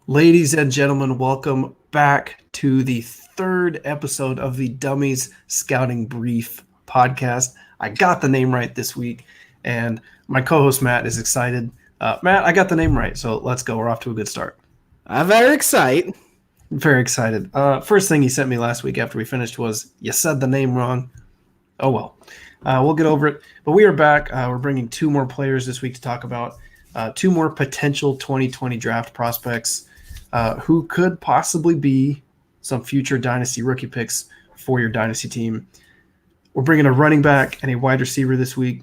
Ladies and gentlemen, welcome back to the third episode of the Dummies Scouting Brief podcast. I got the name right this week, and my co-host Matt is excited. Matt, I got the name right, so let's go. We're off to a good start. I'm very excited. Very excited. First thing he sent me last week after we finished was, you said the name wrong. Oh, well. We'll get over it. But we are back. We're bringing two more players this week to talk about. Two more potential 2020 draft prospects who could possibly be some future dynasty rookie picks for your dynasty team. We're bringing a running back and a wide receiver this week.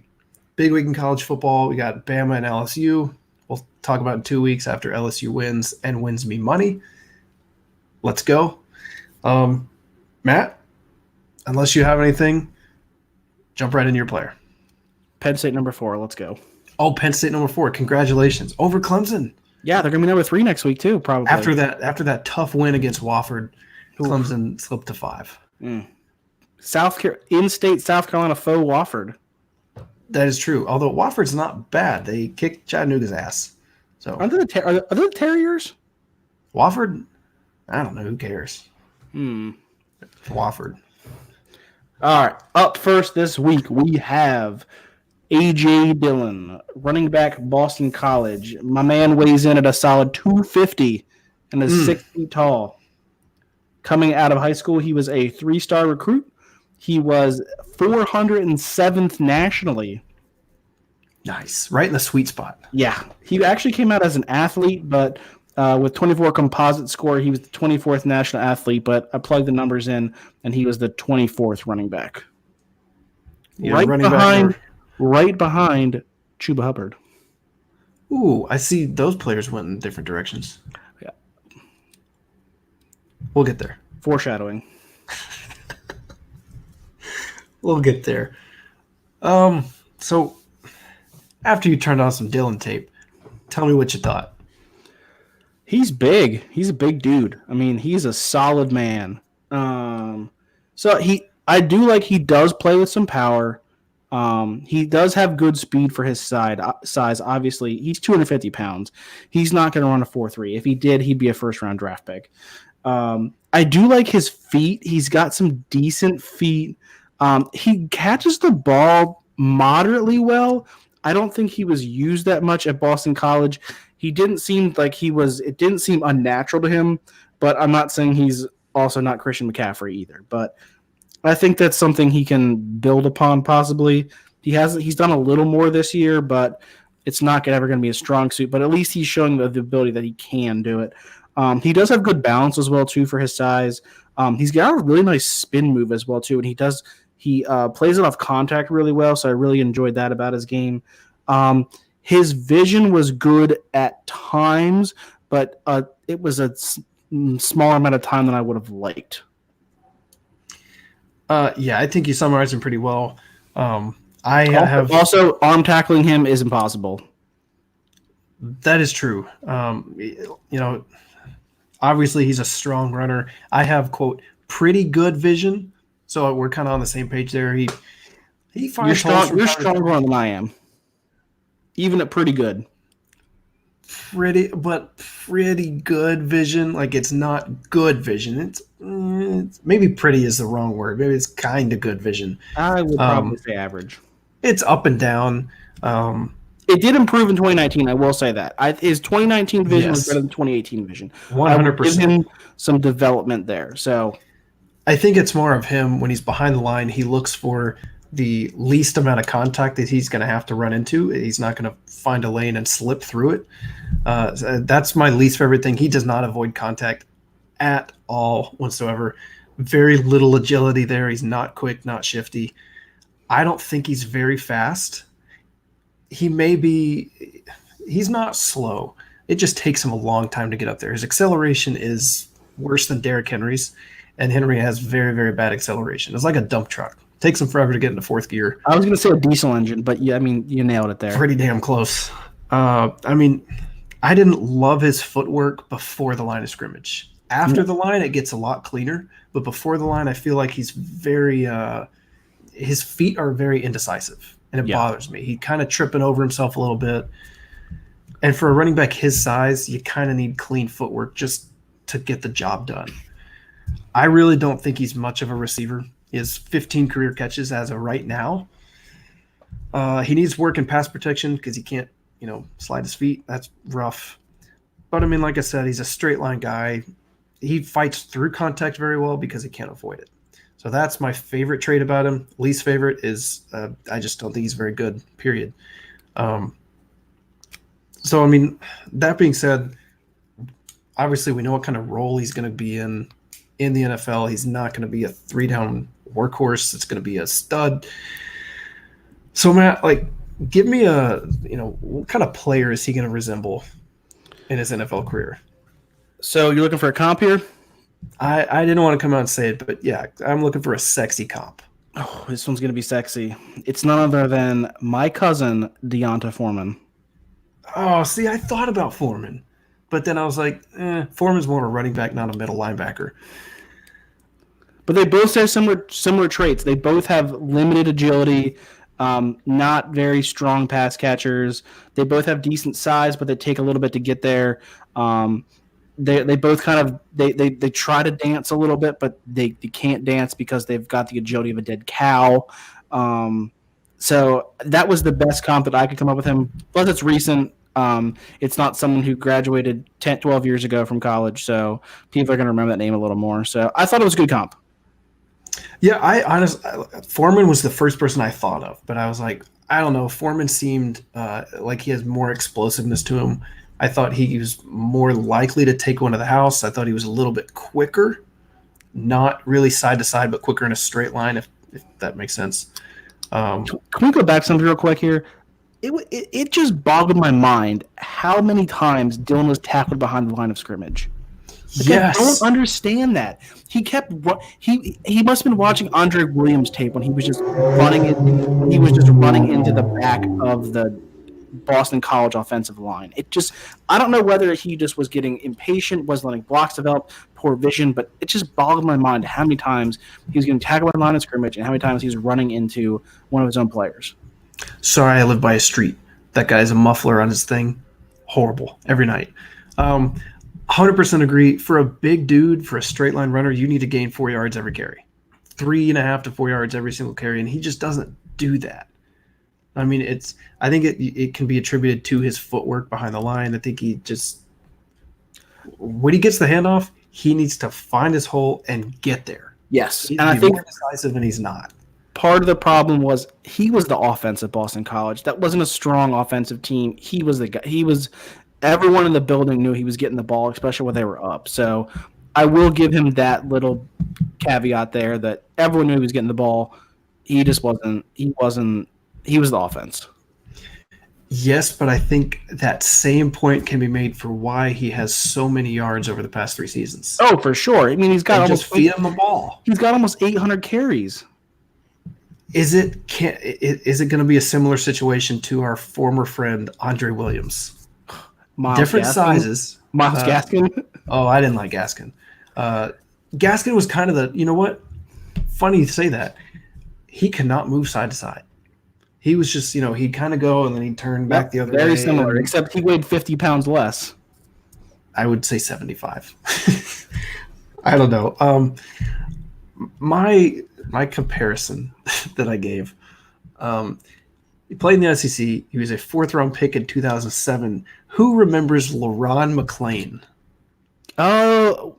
Big week in college football. We got Bama and LSU. We'll talk about in 2 weeks after LSU wins and wins me money. Let's go. Matt, unless you have anything, jump right into your player. Penn State number 4. Let's go. Oh, Penn State number 4. Congratulations. Over Clemson. Yeah, they're going to be number 3 next week too, probably. After that tough win against Wofford, Clemson slipped to 5. In-state South Carolina foe Wofford. That is true. Although Wofford's not bad. They kicked Chattanooga's ass. So are they the Terriers? Wofford? I don't know. Who cares? Wofford. All right. Up first this week, we have A.J. Dillon, running back, Boston College. My man weighs in at a solid 250 and is 6 feet tall. Coming out of high school, he was a 3-star recruit. He was 407th nationally. Nice. Right in the sweet spot. Yeah. He actually came out as an athlete, but with 24 composite score, he was the 24th national athlete, but I plugged the numbers in, and he was the 24th running back. Right behind Chuba Hubbard. Ooh, I see those players went in different directions. Yeah. We'll get there. Foreshadowing. We'll get there. So after you turned on some Dillon tape, tell me what you thought. He's big. He's a big dude. I mean, he's a solid man. I do like he does play with some power. He does have good speed for his size. Obviously, he's 250 pounds. He's not going to run a 4.3. If he did, he'd be a first-round draft pick. I do like his feet. He's got some decent feet. He catches the ball moderately well. I don't think he was used that much at Boston College. He didn't seem like it didn't seem unnatural to him, but I'm not saying he's also not Christian McCaffrey either. But I think that's something he can build upon possibly. He's done a little more this year, but it's not ever going to be a strong suit. But at least he's showing the ability that he can do it. He does have good balance as well, too, for his size. He's got a really nice spin move as well, too, and he plays it off contact really well, so I really enjoyed that about his game. His vision was good at times, but it was a smaller amount of time than I would have liked. Yeah, I think you summarized him pretty well. Also arm tackling him is impossible. That is true. Obviously he's a strong runner. I have, quote, pretty good vision, so we're kind of on the same page there. He finds you're stronger than I am. Even at pretty good. Pretty good vision. Like, it's not good vision. It's maybe pretty is the wrong word. Maybe it's kind of good vision. I would probably say average. It's up and down. It did improve in 2019. I will say that. His 2019 vision was better than 2018 vision. 100%. Give him some development there. So, I think it's more of him when he's behind the line. He looks for the least amount of contact that he's going to have to run into. He's not going to find a lane and slip through it. That's my least favorite thing. He does not avoid contact at all whatsoever. Very little agility there. He's not quick, not shifty. I don't think he's very fast. He's not slow. It just takes him a long time to get up there. His acceleration is worse than Derrick Henry's, and Henry has very, very bad acceleration. It's like a dump truck. Takes him forever to get into fourth gear. I was going to say a diesel engine, but yeah, I mean, you nailed it there. Pretty damn close. I didn't love his footwork before the line of scrimmage. After the line, it gets a lot cleaner, but before the line, I feel like he's very his feet are very indecisive, and it bothers me. He kind of tripping over himself a little bit. And for a running back his size, you kind of need clean footwork just to get the job done. I really don't think he's much of a receiver. He has 15 career catches as of right now. He needs work in pass protection because he can't, slide his feet. That's rough. But I mean, like I said, he's a straight line guy. He fights through contact very well because he can't avoid it. So that's my favorite trait about him. Least favorite is I just don't think he's very good, period. So, I mean, that being said, obviously we know what kind of role he's going to be in the NFL. He's not going to be a 3-down workhorse. It's going to be a stud. So, Matt, give me what kind of player is he going to resemble in his NFL career? So you're looking for a comp here? I didn't want to come out and say it, but yeah, I'm looking for a sexy comp. Oh, this one's going to be sexy. It's none other than my cousin, Deonta Foreman. Oh, see, I thought about Foreman, but then I was like, Foreman's more of a running back, not a middle linebacker. But they both have similar traits. They both have limited agility, not very strong pass catchers. They both have decent size, but they take a little bit to get there. They both kind of they try to dance a little bit, but they can't dance because they've got the agility of a dead cow. So that was the best comp that I could come up with him. Plus, it's recent. It's not someone who graduated 10, 12 years ago from college, so people are going to remember that name a little more. So I thought it was a good comp. Yeah, I honestly, Foreman was the first person I thought of, but I was like, I don't know. Foreman seemed like he has more explosiveness to him. I thought he was more likely to take one to the house. I thought he was a little bit quicker, not really side to side, but quicker in a straight line, if that makes sense. Can we go back something real quick here? It just boggled my mind how many times Dylan was tackled behind the line of scrimmage. Yes. I don't understand that. He must have been watching Andre Williams tape when he was just running into the back of the Boston College offensive line. I don't know whether he just was getting impatient, wasn't letting blocks develop, poor vision, but it just boggled my mind how many times he was getting tackled by the line of scrimmage and how many times he was running into one of his own players. Sorry, I live by a street. That guy's a muffler on his thing. Horrible. Every night. 100% agree. For a big dude, for a straight line runner, you need to gain 4 yards every carry. 3.5 to 4 yards every single carry, and he just doesn't do that. I mean, I think it can be attributed to his footwork behind the line. I think when he gets the handoff, he needs to find his hole and get there. Yes, and I think more decisive, and he's not. Part of the problem was he was the offense at Boston College. That wasn't a strong offensive team. He was the guy. Everyone in the building knew he was getting the ball, especially when they were up. So I will give him that little caveat there that everyone knew he was getting the ball. He just wasn't. He was the offense. Yes, but I think that same point can be made for why he has so many yards over the past 3 seasons. Oh, for sure. I mean, he's got almost just feed him the ball. He's got almost 800 carries. Is it going to be a similar situation to our former friend Andre Williams? Different sizes. Myles Gaskin? Oh, I didn't like Gaskin. Gaskin was kind of the, you know what? Funny you say that. He cannot move side to side. He was just, he'd kind of go and then he'd turn back the other way. Very similar, except he weighed 50 pounds less. I would say 75. I don't know. My comparison that I gave, he played in the SEC. He was a 4th-round pick in 2007. Who remembers LaRon McClain? Oh,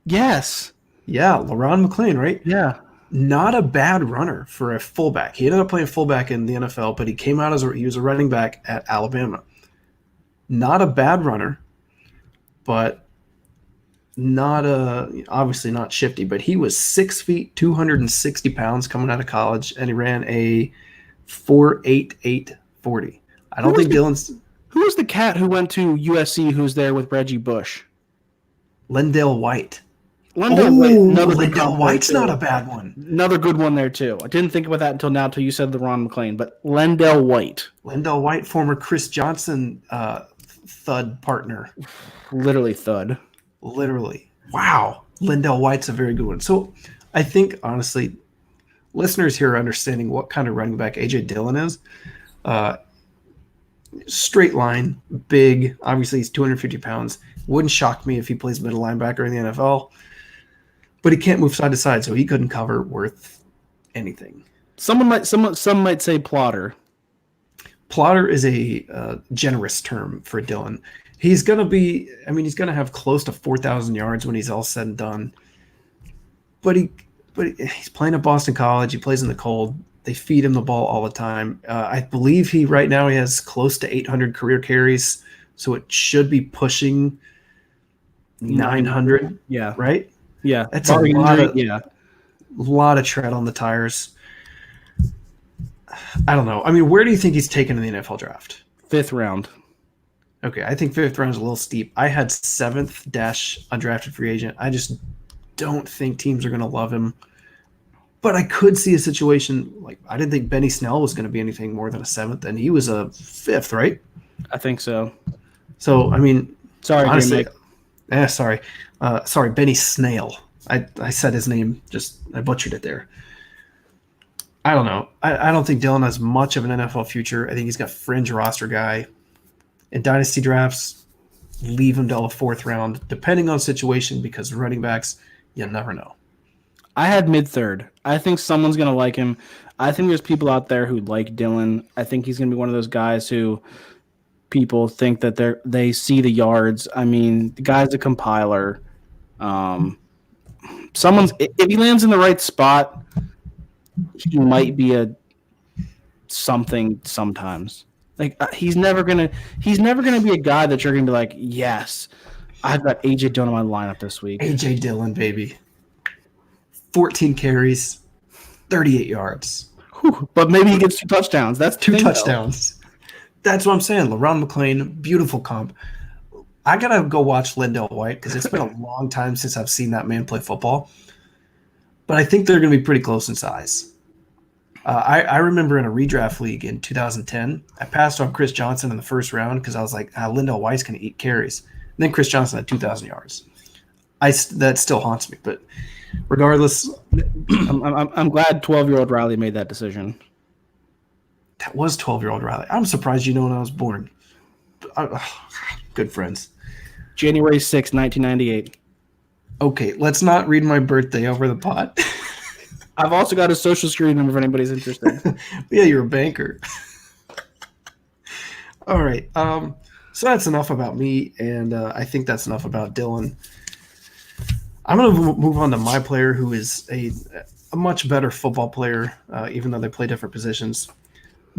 yes. Yeah, LaRon McClain, right? Yeah. Not a bad runner for a fullback. He ended up playing fullback in the NFL, but he came out he was a running back at Alabama. Not a bad runner, but obviously not shifty, but he was 6 feet, 260 pounds coming out of college, and he ran a 4.88 40. I don't think Dylan's. Who was the cat who went to USC who's there with Reggie Bush? Lendale White. Lendale White's not a bad one. Another good one there, too. I didn't think about that until you said the Ron McClain, but Lendale White. Lendale White, former Chris Johnson thud partner. Literally thud. Literally. Wow. Lendale White's a very good one. So I think, honestly, listeners here are understanding what kind of running back A.J. Dillon is. straight line, big. Obviously, he's 250 pounds. Wouldn't shock me if he plays middle linebacker in the NFL. But he can't move side to side, so he couldn't cover worth anything. Some might say plotter. Plotter is a generous term for Dylan. He's going to have close to 4,000 yards when he's all said and done. But he's playing at Boston College. He plays in the cold. They feed him the ball all the time. I believe he has close to 800 career carries, so it should be pushing 900. Yeah. Right? Yeah. That's a lot of tread on the tires. I don't know. I mean, where do you think he's taken in the NFL draft? 5th round. Okay, I think 5th round is a little steep. I had 7th - undrafted free agent. I just don't think teams are going to love him. But I could see a situation like I didn't think Benny Snell was going to be anything more than a 7th, and he was a 5th, right? I think so. So, I mean, sorry, honestly, sorry, Benny Snail. I said his name, I butchered it there. I don't know. I don't think Dylan has much of an NFL future. I think he's got fringe roster guy. In dynasty drafts, leave him till the 4th round, depending on situation, because running backs, you never know. I had mid-3rd. I think someone's going to like him. I think there's people out there who like Dylan. I think he's going to be one of those guys who people think that they see the yards. I mean, the guy's a compiler. If he lands in the right spot, he might be a something sometimes. Like he's never gonna be a guy that you're gonna be like, yes, I've got AJ Dillon in my lineup this week. AJ Dillon, baby. 14 carries, 38 yards. Whew, but maybe he gets 2 touchdowns. That's 2 touchdowns. That's what I'm saying. LaRon McClain, beautiful comp. I gotta go watch Lindell White because it's been a long time since I've seen that man play football. But I think they're gonna be pretty close in size. I remember in a redraft league in 2010, I passed on Chris Johnson in the 1st round because I was like, Lindell White's going to eat carries. And then Chris Johnson had 2,000 yards. That still haunts me. But regardless, I'm glad 12-year-old Riley made that decision. That was 12-year-old Riley. I'm surprised you know when I was born. Good friends. January 6, 1998. Okay, let's not read my birthday over the pot. I've also got a social security number if anybody's interested. Yeah, you're a banker. All right. So that's enough about me, and I think that's enough about Dylan. I'm going to move on to my player, who is a much better football player, even though they play different positions.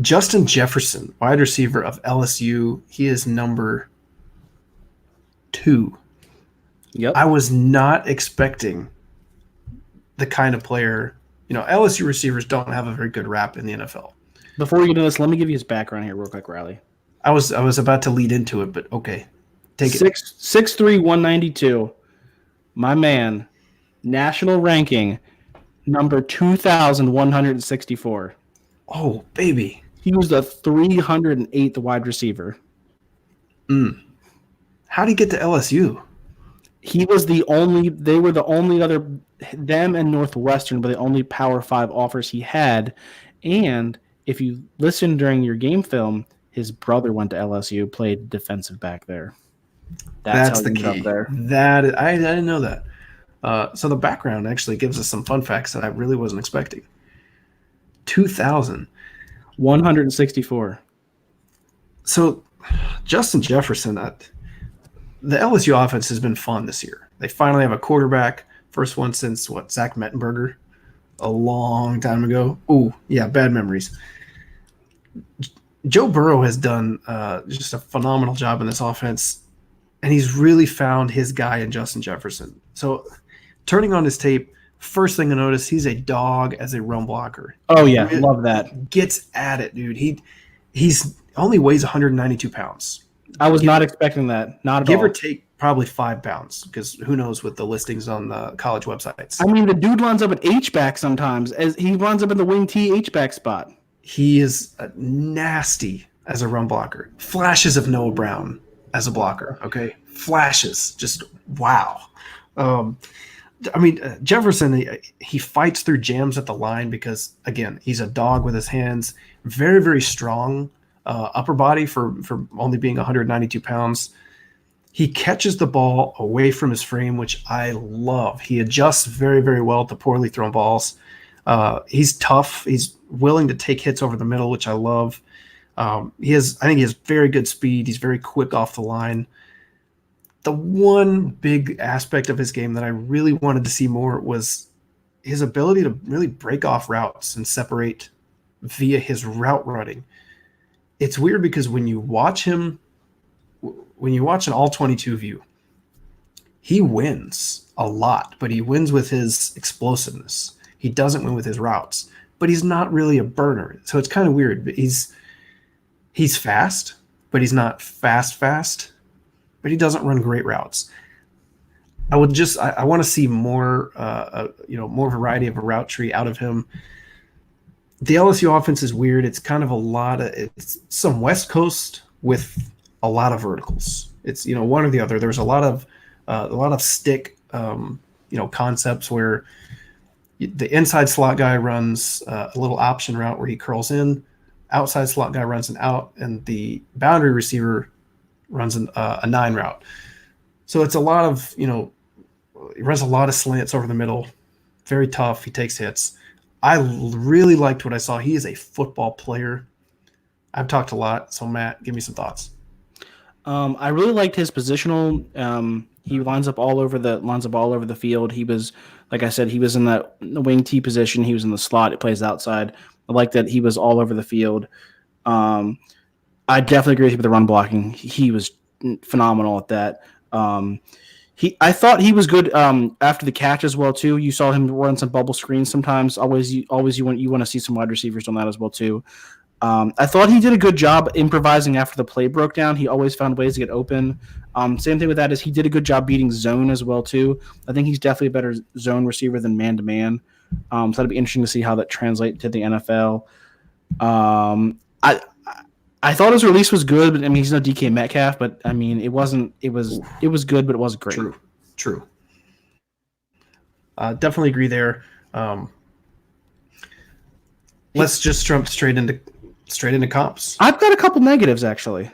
Justin Jefferson, wide receiver of LSU. He is number 2. Yep. I was not expecting the kind of player. LSU receivers don't have a very good rap in the NFL. Before you get into this, let me give you his background here real quick, Riley. I was about to lead into it, but okay. Take it. 6'3", 192. My man, national ranking, number 2,164. Oh, baby. He was the 308th wide receiver. How did he get to LSU? They were the only other, them and Northwestern were the only Power 5 offers he had. And if you listen during your game film, his brother went to LSU, played defensive back there. That's the key. Up there. I didn't know that. So the background actually gives us some fun facts that I really wasn't expecting. 2,164. So Justin Jefferson, the LSU offense has been fun this year. They finally have a quarterback. First one since, Zach Mettenberger? A long time ago. Ooh, yeah, bad memories. Joe Burrow has done just a phenomenal job in this offense, and he's really found his guy in Justin Jefferson. So turning on his tape, first thing I notice, he's a dog as a run blocker. Oh, yeah, love that. Gets at it, dude. He's only weighs 192 pounds. I was not expecting that. Not at all. Give or take probably 5 pounds, because who knows with the listings on the college websites. I mean, the dude lines up at H-back sometimes. As he runs up in the wing T H-back spot. He is nasty as a run blocker. Flashes of Noah Brown as a blocker, okay? Flashes. Just wow. Jefferson, he fights through jams at the line because, again, he's a dog with his hands. Very, very strong. upper body for only being 192 pounds. He catches the ball away from his frame, which I love. He adjusts very, very well to poorly thrown balls. He's tough. He's willing to take hits over the middle, which I love. I think he has very good speed. He's very quick off the line. The one big aspect of his game that I really wanted to see more was his ability to really break off routes and separate via his route running. It's weird because when you watch an all 22 view, he wins a lot, but he wins with his explosiveness. He doesn't win with his routes, but he's not really a burner. So it's kind of weird. But he's fast, but he's not fast, but he doesn't run great routes. I want to see more, more variety of a route tree out of him. The LSU offense is weird. It's kind of it's some West Coast with a lot of verticals. It's, one or the other. There's a lot of stick, concepts where the inside slot guy runs a little option route where he curls in, outside slot guy runs an out, and the boundary receiver runs a 9 route. So it's a lot of, he runs a lot of slants over the middle. Very tough. He takes hits. I really liked what I saw. He is a football player. I've talked a lot. So Matt, give me some thoughts. I really liked his positional. He lines up all over the field. He was, like I said, he was in the wing T position. He was in the slot. It plays outside. I like that he was all over the field. I definitely agree with the run blocking. He was phenomenal at that. I thought he was good after the catch as well too. You saw him run some bubble screens sometimes. Always you want to see some wide receivers on that as well too. I thought he did a good job improvising after the play broke down. He always found ways to get open. Same thing with that is he did a good job beating zone as well too. I think he's definitely a better zone receiver than man to man. So that'd be interesting to see how that translates to the NFL. I thought his release was good, but I mean he's no DK Metcalf, but I mean it was good, but it wasn't great. True. Definitely agree there. Let's just jump straight into comps. I've got a couple negatives actually.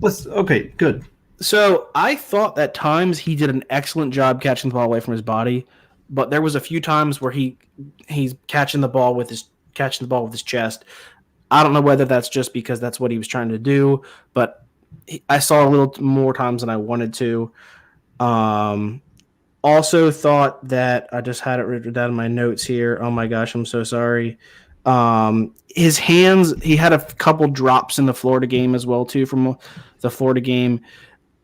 Okay, good. So I thought at times he did an excellent job catching the ball away from his body, but there was a few times where he's catching the ball with his chest. I don't know whether that's just because that's what he was trying to do, but I saw a little more times than I wanted to. Also thought that I just had it written down in my notes here. Oh my gosh, I'm so sorry. His hands, he had a couple drops in the Florida game as well too from the Florida game.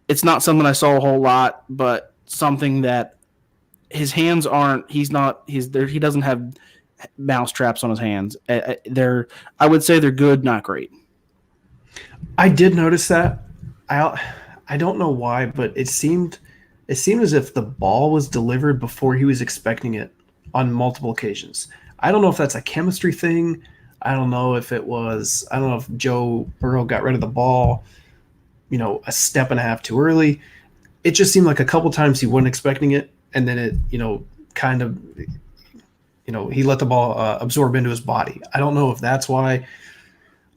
It's not something I saw a whole lot, but something that his hands he doesn't have mouse traps on his hands. I would say they're good, not great. I did notice that. I don't know why, but it seemed as if the ball was delivered before he was expecting it on multiple occasions. I don't know if that's a chemistry thing. I don't know if Joe Burrow got rid of the ball, a step and a half too early. It just seemed like a couple times he wasn't expecting it, and then it, kind of, he let the ball absorb into his body. I don't know if that's why.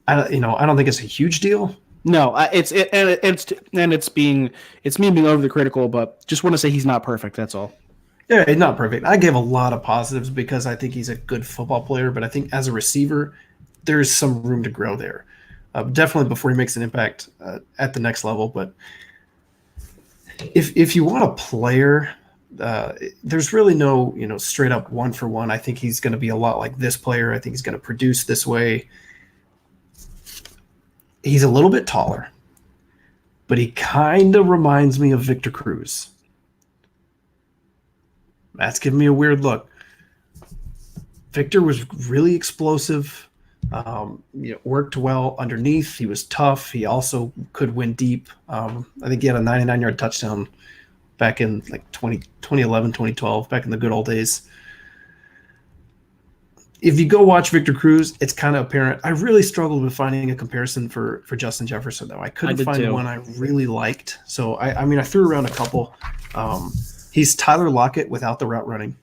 I don't think it's a huge deal. No, it's me being overly critical, but just want to say he's not perfect. That's all. Yeah, he's not perfect. I gave a lot of positives because I think he's a good football player, but I think as a receiver, there's some room to grow there. Definitely before he makes an impact at the next level. But if you want a player, there's really no straight up one for one. I think he's going to be a lot like this player. I think he's going to produce this way. He's a little bit taller, but he kind of reminds me of Victor Cruz. That's giving me a weird look. Victor was really explosive, worked well underneath. He was tough. He also could win deep. I think he had a 99-yard touchdown back in 2011, 2012, back in the good old days. If you go watch Victor Cruz, it's kind of apparent. I really struggled with finding a comparison for Justin Jefferson, though. I couldn't find one I really liked. So, I threw around a couple. He's Tyler Lockett without the route running.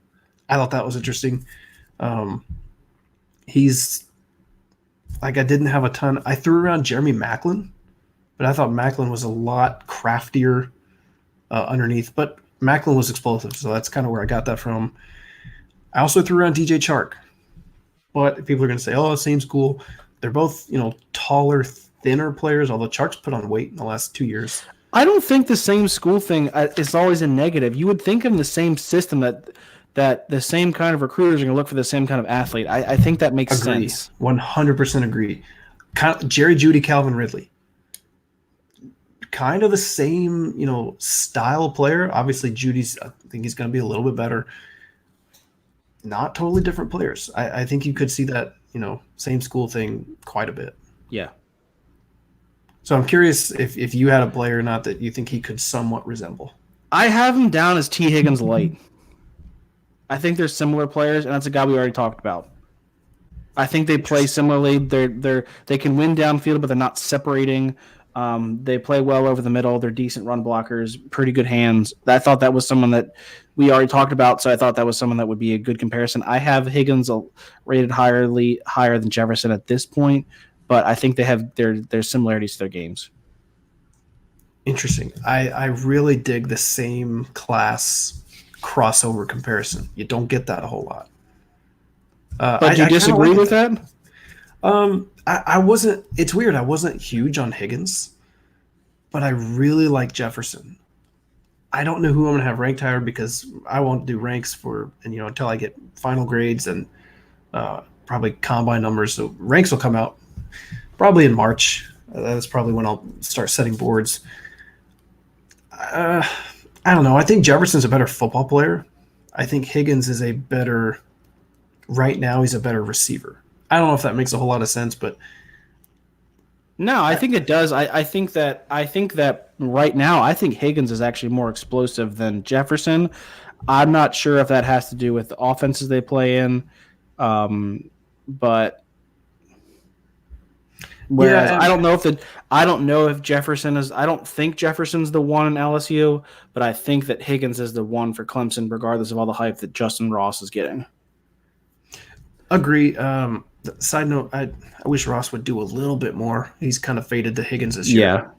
I thought that was interesting. He's like I didn't have a ton. I threw around Jeremy Maclin, but I thought Maclin was a lot craftier underneath. But Maclin was explosive, so that's kind of where I got that from. I also threw around DJ Chark, but people are going to say, "Oh, same school." They're both, taller, thinner players. Although Chark's put on weight in the last 2 years. I don't think the same school thing is always a negative. You would think in the same system that the same kind of recruiters are going to look for the same kind of athlete. I think that makes sense. 100% agree. Jerry Jeudy, Calvin Ridley. Kind of the same, style player. Obviously, I think he's going to be a little bit better. Not totally different players. I think you could see that, same school thing quite a bit. Yeah. So I'm curious if you had a player or not that you think he could somewhat resemble. I have him down as T. Higgins light. I think they're similar players, and that's a guy we already talked about. I think they play similarly. They can win downfield, but they're not separating. They play well over the middle. They're decent run blockers, pretty good hands. I thought that was someone that we already talked about, so I thought that was someone that would be a good comparison. I have Higgins rated higher than Jefferson at this point, but I think they have their similarities to their games. Interesting. I really dig the same class crossover comparison. You don't get that a whole lot. But do you disagree with that? I wasn't. It's weird. I wasn't huge on Higgins, but I really like Jefferson. I don't know who I'm going to have ranked higher because I won't do ranks until I get final grades and probably combine numbers. So ranks will come out probably in March. That's probably when I'll start setting boards. I don't know. I think Jefferson's a better football player. I think Higgins is right now he's a better receiver. I don't know if that makes a whole lot of sense, but no, I think it does. I think that right now, I think Higgins is actually more explosive than Jefferson. I'm not sure if that has to do with the offenses they play in, but whereas I don't know if Jefferson is. I don't think Jefferson's the one in LSU, but I think that Higgins is the one for Clemson, regardless of all the hype that Justin Ross is getting. Agree. Side note, I wish Ross would do a little bit more. He's kind of faded to Higgins this year.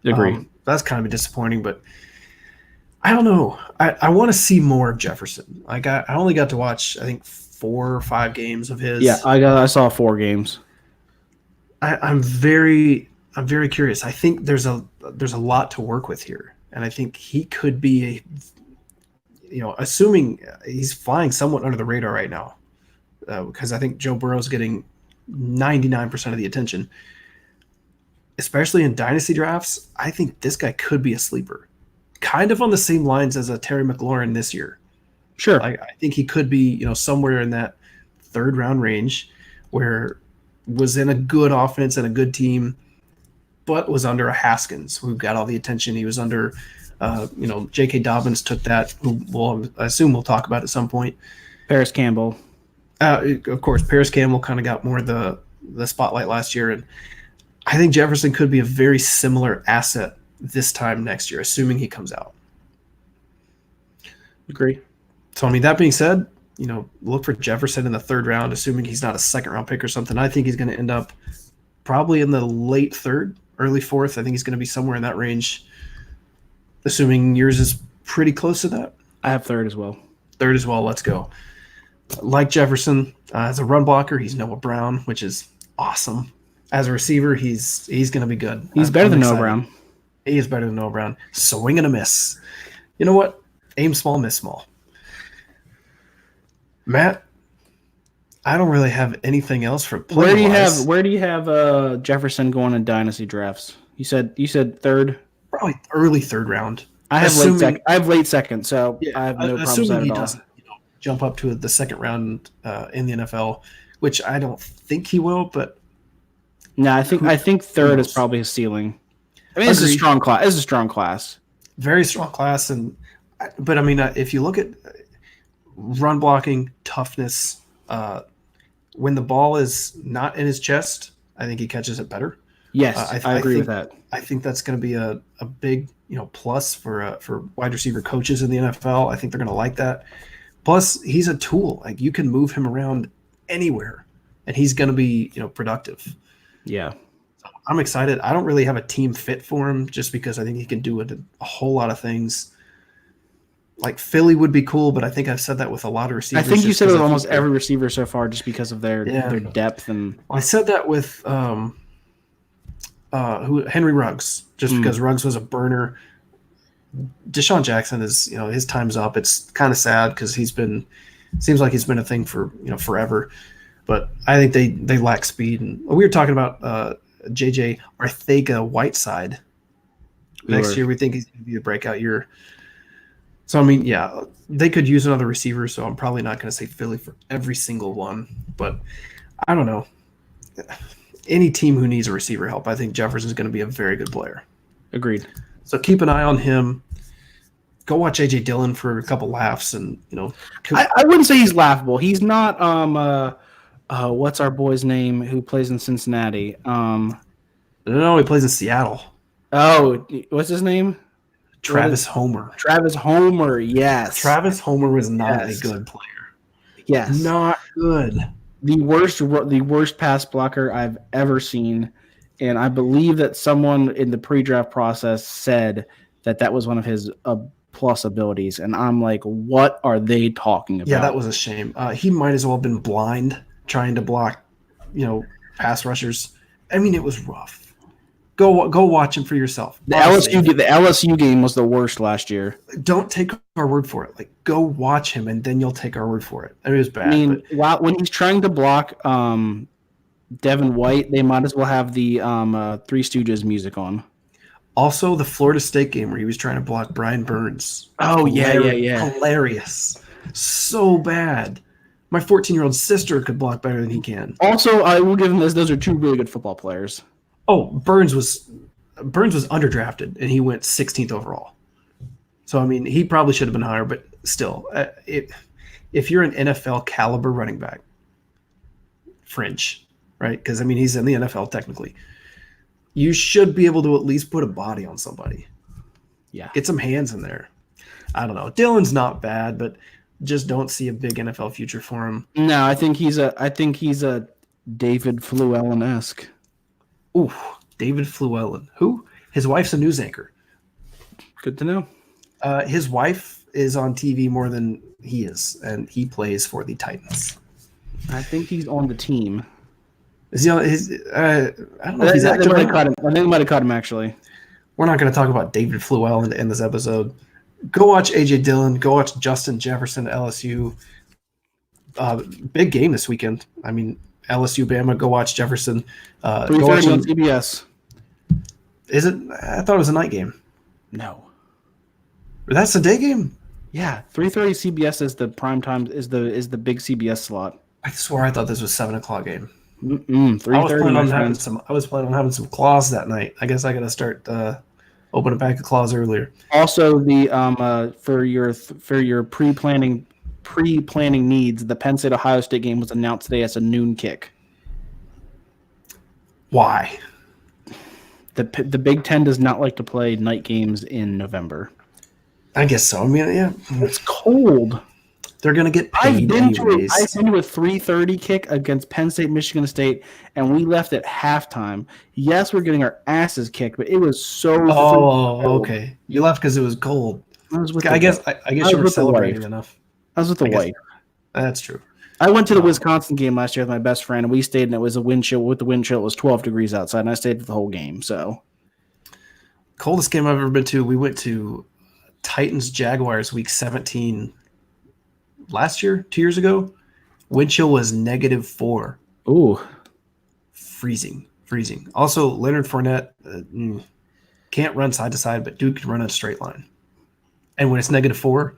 Yeah, agree. That's kind of disappointing, but I don't know. I want to see more of Jefferson. Like I only got to watch, I think, 4 or 5 games of his. Yeah, I saw 4 games. I'm very curious. I think there's a lot to work with here, and I think he could be assuming he's flying somewhat under the radar right now. Because I think Joe Burrow's getting 99% of the attention, especially in dynasty drafts. I think this guy could be a sleeper, kind of on the same lines as a Terry McLaurin this year. Sure, I think he could be, somewhere in that 3rd round range, where was in a good offense and a good team, but was under a Haskins who got all the attention. He was under, J.K. Dobbins took that. Who I assume we'll talk about at some point. Paris Campbell. Of course, Paris Campbell kind of got more of the spotlight last year, and I think Jefferson could be a very similar asset this time next year, assuming he comes out. Agree. So, that being said, look for Jefferson in the 3rd round, assuming he's not a 2nd-round pick or something. I think he's going to end up probably in the late 3rd, early 4th. I think he's going to be somewhere in that range, assuming yours is pretty close to that. I have 3rd as well. 3rd as well. Let's go. Like Jefferson, as a run blocker, he's Noah Brown, which is awesome. As a receiver, he's going to be good. He's better than Noah Brown. He is better than Noah Brown. Swing and a miss. You know what? Aim small, miss small. Matt, I don't really have anything else for player wise. Where do you have Jefferson going in dynasty drafts? You said 3rd? Probably early 3rd round. I have late second, so yeah, I have no problems with that at all. Doesn't jump up to the 2nd round in the NFL, which I don't think he will, but no, I think 3rd is probably his ceiling. I mean, it's a strong class. It's a strong class. Very strong class, but if you look at run blocking, toughness, when the ball is not in his chest, I think he catches it better. Yes, I agree with that. I think that's going to be a big plus for wide receiver coaches in the NFL. I think they're going to like that. Plus, he's a tool. Like, you can move him around anywhere, and he's going to be productive. Yeah. I'm excited. I don't really have a team fit for him just because I think he can do a whole lot of things. Like Philly would be cool, but I think I've said that with a lot of I receivers. think you just said it 'cause with I almost think every receiver so far just because of their depth and I said that with Henry Ruggs, just because Ruggs was a burner. Deshaun Jackson is, his time's up. It's kind of sad because seems like he's been a thing for forever. But I think they lack speed. And we were talking about JJ Arcega-Whiteside. Next year, we think he's going to be the breakout year. So, I mean, yeah, they could use another receiver, so I'm probably not going to say Philly for every single one. But I don't know. Any team who needs a receiver help, I think Jefferson's going to be a very good player. Agreed. So keep an eye on him. Go watch A.J. Dillon for a couple laughs, and I wouldn't say he's laughable. He's not. What's our boy's name who plays in Cincinnati? No, he plays in Seattle. Oh, what's his name? Travis Homer. Travis Homer. Yes. Travis Homer was not a good player. Yes. Not good. The worst pass blocker I've ever seen, and I believe that someone in the pre-draft process said that was one of his plus abilities, and I'm like, what are they talking about? Yeah, that was a shame. He might as well have been blind trying to block, pass rushers. I mean, it was rough. Go watch him for yourself. The LSU game was the worst last year. Don't take our word for it. Like, go watch him, and then you'll take our word for it. I mean, it was bad. I mean, when he's trying to block Devin White, they might as well have the Three Stooges music on. Also, the Florida State game where he was trying to block Brian Burns. Oh, yeah. Hilarious. So bad. My 14-year-old sister could block better than he can. Also, I will give him this. Those are two really good football players. Oh, Burns was underdrafted, and he went 16th overall. So, I mean, he probably should have been higher, but still, if you're an NFL caliber running back, fringe, right? Because, I mean, he's in the NFL technically. You should be able to at least put a body on somebody. Yeah. Get some hands in there. I don't know. Dylan's not bad, but just don't see a big NFL future for him. No, I think he's a David Fluellen-esque. Ooh, David Fluellen. Who? His wife's a news anchor. Good to know. His wife is on TV more than he is, and he plays for the Titans. I think he's on the team. Is he on his? I don't know if he's active. I think they might have caught him, actually. We're not going to talk about David Fluellen in this episode. Go watch A.J. Dillon. Go watch Justin Jefferson at LSU. Big game this weekend. I mean, LSU, Bama. Go watch Jefferson. 3:30 on CBS. Is it? I thought it was a night game. No. That's a day game? Yeah, 3:30 CBS is the prime time. Is the big CBS slot. I swear I thought this was 7 o'clock game. 3:30. I was planning on having some claws that night. I guess I got to start opening a pack of claws earlier. Also, the for your pre-planning needs, the Penn State Ohio State game was announced today as a noon kick. Why? The Big Ten does not like to play night games in November. I guess so. I mean, yeah, it's cold. They're gonna get paid anyways. I've been to a 3:30 kick against Penn State, Michigan State, and we left at halftime. Yes, we're getting our asses kicked, but it was so. Oh, okay. You left because it was cold. I guess you were celebrating enough. I was with the wife. That's true. I went to the Wisconsin game last year with my best friend, and we stayed, and it was a wind chill. With the wind chill, it was 12 degrees outside, and I stayed for the whole game. So, coldest game I've ever been to. We went to Titans Jaguars week 17 last year, 2 years ago. Wind chill was -4. Ooh, freezing. Also, Leonard Fournette can't run side to side, but dude can run in a straight line. And when it's -4,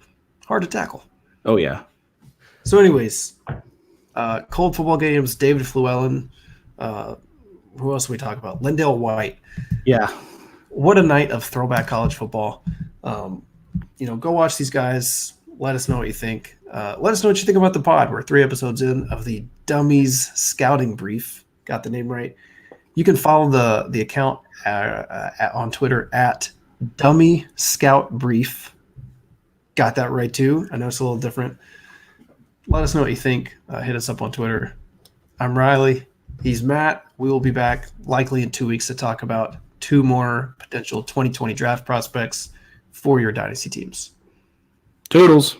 hard to tackle. Oh yeah. So, anyways, cold football games. David Fluellen. Who else do we talk about? Lindell White. Yeah. What a night of throwback college football. Go watch these guys. Let us know what you think. Let us know what you think about the pod. We're 3 episodes in of the Dummies Scouting Brief. Got the name right. You can follow the account on Twitter at Dummy Scout Brief. Got that right too. I know it's a little different. Let us know what you think. Hit us up on Twitter. I'm Riley. He's Matt. We will be back likely in 2 weeks to talk about 2 more potential 2020 draft prospects for your dynasty teams. Toodles.